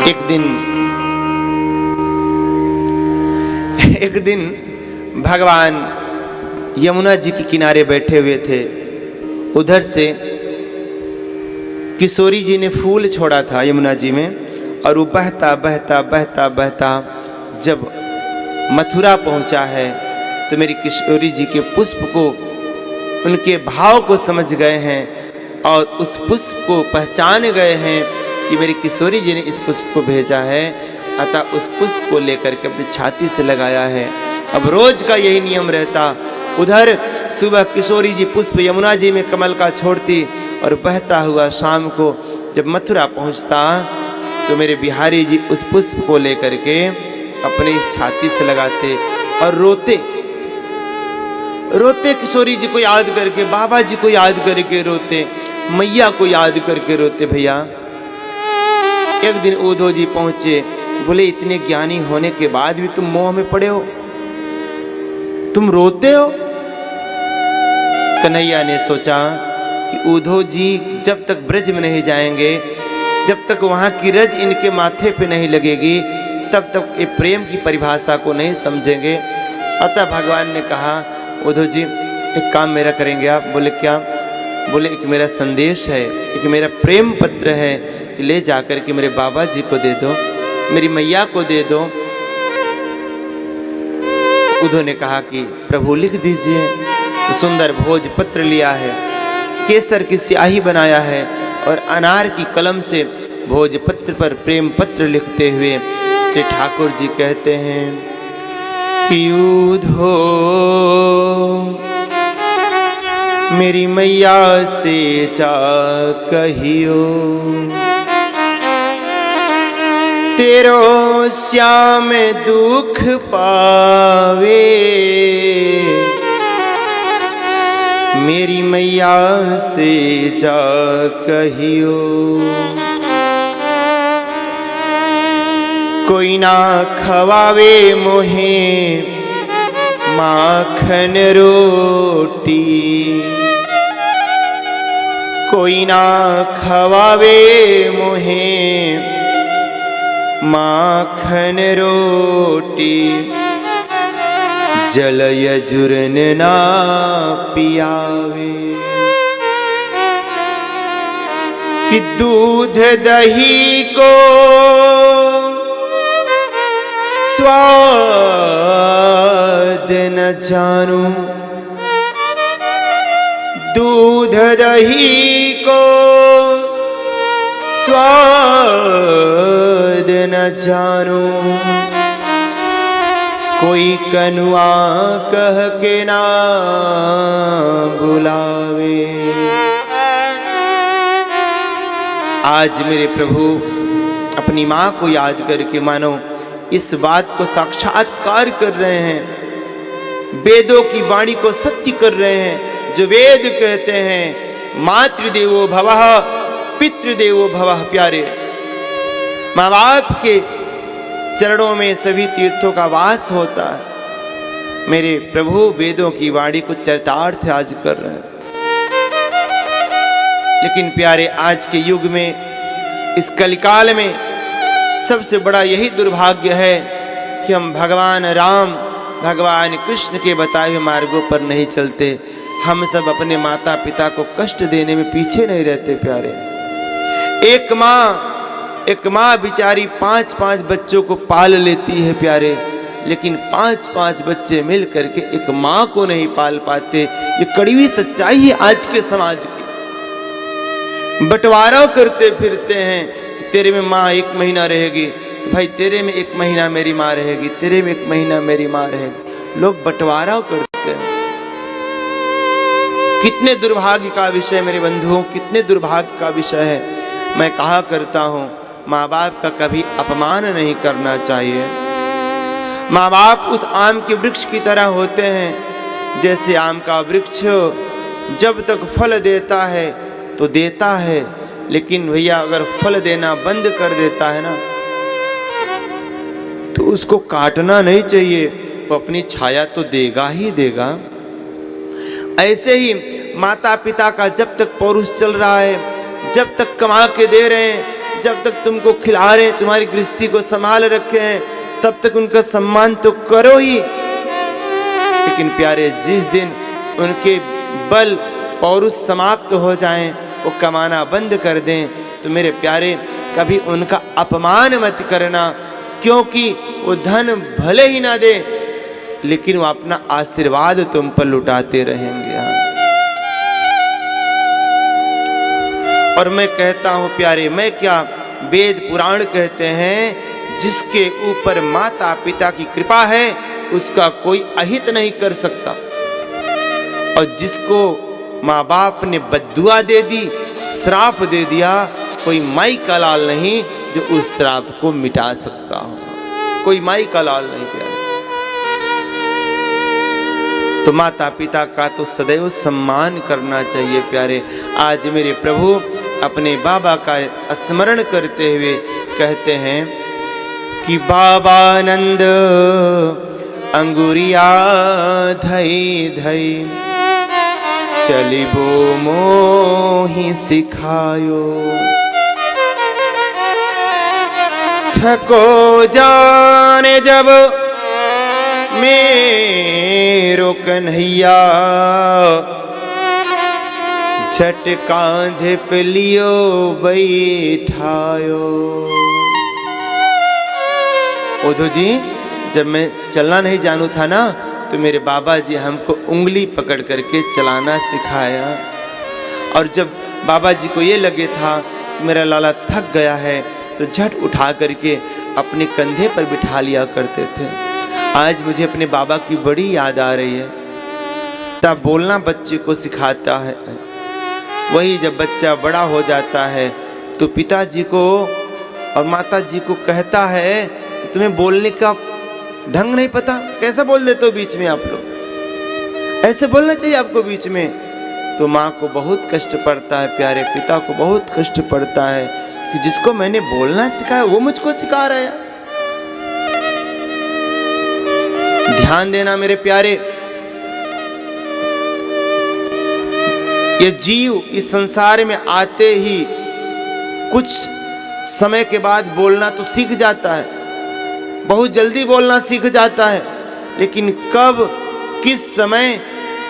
एक दिन भगवान यमुना जी के किनारे बैठे हुए थे। उधर से किशोरी जी ने फूल छोड़ा था यमुना जी में, और वो बहता बहता बहता बहता जब मथुरा पहुंचा है तो मेरी किशोरी जी के पुष्प को, उनके भाव को समझ गए हैं और उस पुष्प को पहचान गए हैं कि मेरी किशोरी जी ने इस पुष्प को भेजा है, अतः उस पुष्प को लेकर के अपनी छाती से लगाया है। अब रोज का यही नियम रहता। उधर सुबह किशोरी जी पुष्प यमुना जी में कमल का छोड़ती और बहता हुआ शाम को जब मथुरा पहुंचता तो मेरे बिहारी जी उस पुष्प को लेकर के अपनी छाती से लगाते और रोते रोते, किशोरी जी को याद करके, बाबा जी को याद करके रोते, मैया को याद करके रोते। भैया एक दिन उद्धव जी पहुंचे, बोले इतने ज्ञानी होने के बाद भी तुम मोह में पड़े हो, तुम रोते हो। कन्हैया ने सोचा कि उद्धव जी जब तक ब्रज में नहीं जाएंगे, जब तक वहां की रज इनके माथे पे नहीं लगेगी, तब तक ये प्रेम की परिभाषा को नहीं समझेंगे। अतः भगवान ने कहा, उद्धव जी एक काम मेरा करेंगे आप? बोले क्या? बोले एक मेरा संदेश है, एक मेरा प्रेम पत्र है, ले जाकर के मेरे बाबा जी को दे दो, मेरी मैया को दे दो। उद्धव ने कहा कि प्रभु लिख दीजिए। तो सुंदर भोजपत्र लिया है, केसर की स्याही बनाया है और अनार की कलम से भोजपत्र पर प्रेम पत्र लिखते हुए श्री ठाकुर जी कहते हैं कि उद्धव मेरी मैया से जा कहियो, तेरो श्याम दुख पावे, मेरी मैया से जा कहियो। कोई ना खवावे मोहे माखन रोटी, कोई ना खवावे मोहे माखन रोटी, जल यजुर्न ना पियावे। कि दूध दही को स्वाद न जानू, दूध दही को स्वाद न जानू, कोई कनुआ कह के ना बुलावे। आज मेरे प्रभु अपनी माँ को याद करके मानो इस बात को साक्षात्कार कर रहे हैं, वेदों की वाणी को सत्य कर रहे हैं। जो वेद कहते हैं मातृदेवो भवः पितृदेवो भवः। प्यारे, माँ बाप के चरणों में सभी तीर्थों का वास होता है। मेरे प्रभु वेदों की वाणी को चरितार्थ आज कर रहे हैं। लेकिन प्यारे, आज के युग में, इस कलिकाल में सबसे बड़ा यही दुर्भाग्य है कि हम भगवान राम, भगवान कृष्ण के बताए हुए मार्गों पर नहीं चलते। हम सब अपने माता पिता को कष्ट देने में पीछे नहीं रहते। प्यारे, एक माँ बेचारी 5-5 बच्चों को पाल लेती है प्यारे, लेकिन 5-5 बच्चे मिल करके एक माँ को नहीं पाल पाते। ये कड़वी सच्चाई है आज के समाज की। बंटवारा करते फिरते हैं कि तेरे में माँ 1 महीना रहेगी, तो भाई तेरे में 1 महीना मेरी माँ रहेगी, तेरे में 1 महीना मेरी माँ रहेगी। लोग बंटवारा करते हैं। कितने दुर्भाग्य का विषय मेरे बंधुओं, कितने दुर्भाग्य का विषय है। मैं कहा करता हूँ, माँ बाप का कभी अपमान नहीं करना चाहिए। माँ बाप उस आम के वृक्ष की तरह होते हैं, जैसे आम का वृक्ष जब तक फल देता है तो देता है, लेकिन भैया अगर फल देना बंद कर देता है ना, तो उसको काटना नहीं चाहिए, वो अपनी छाया तो देगा ही देगा। ऐसे ही माता पिता का जब तक पौरुष चल रहा है, जब तक कमा के दे रहे हैं, जब तक तुमको खिला रहे, तुम्हारी गृहस्थी को संभाल रखे हैं, तब तक उनका सम्मान तो करो ही। लेकिन प्यारे, जिस दिन उनके बल पौरुष समाप्त हो जाएं, वो कमाना बंद कर दें, तो मेरे प्यारे कभी उनका अपमान मत करना, क्योंकि वो धन भले ही ना दे, लेकिन वो अपना आशीर्वाद तुम पर लुटाते रहेंगे। और मैं कहता हूं प्यारे, मैं क्या, वेद पुराण कहते हैं जिसके ऊपर माता पिता की कृपा है उसका कोई अहित नहीं कर सकता, और जिसको माँ बाप ने बद्दुआ दे दी, श्राप दे दिया, कोई माई का लाल नहीं जो उस श्राप को मिटा सकता हो, कोई माई का लाल नहीं प्यारे। तो माता पिता का तो सदैव सम्मान करना चाहिए प्यारे। आज मेरे प्रभु अपने बाबा का स्मरण करते हुए कहते हैं कि बाबानंद अंगुरिया धई धई चलिबो मोहि सिखायो, थको जाने जब मेरो कन्हैया, झट कांधे पे लियो बैठायो। ओधो जी, जब मैं चलना नहीं जानू था ना, तो मेरे बाबा जी हमको उंगली पकड़ करके चलाना सिखाया, और जब बाबा जी को ये लगे था कि मेरा लाला थक गया है, तो झट उठा करके अपने कंधे पर बिठा लिया करते थे। आज मुझे अपने बाबा की बड़ी याद आ रही है। तब बोलना बच्चे को सिखाता है, वही जब बच्चा बड़ा हो जाता है तो पिताजी को और माताजी को कहता है कि तुम्हें बोलने का ढंग नहीं पता, कैसा बोल देते हो बीच में आप लोग, ऐसे बोलना चाहिए आपको बीच में। तो माँ को बहुत कष्ट पड़ता है प्यारे, पिता को बहुत कष्ट पड़ता है कि जिसको मैंने बोलना सिखाया वो मुझको सिखा रहा है। ध्यान देना मेरे प्यारे, ये जीव इस संसार में आते ही कुछ समय के बाद बोलना तो सीख जाता है, बहुत जल्दी बोलना सीख जाता है, लेकिन कब किस समय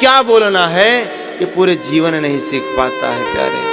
क्या बोलना है ये पूरे जीवन नहीं सीख पाता है प्यारे।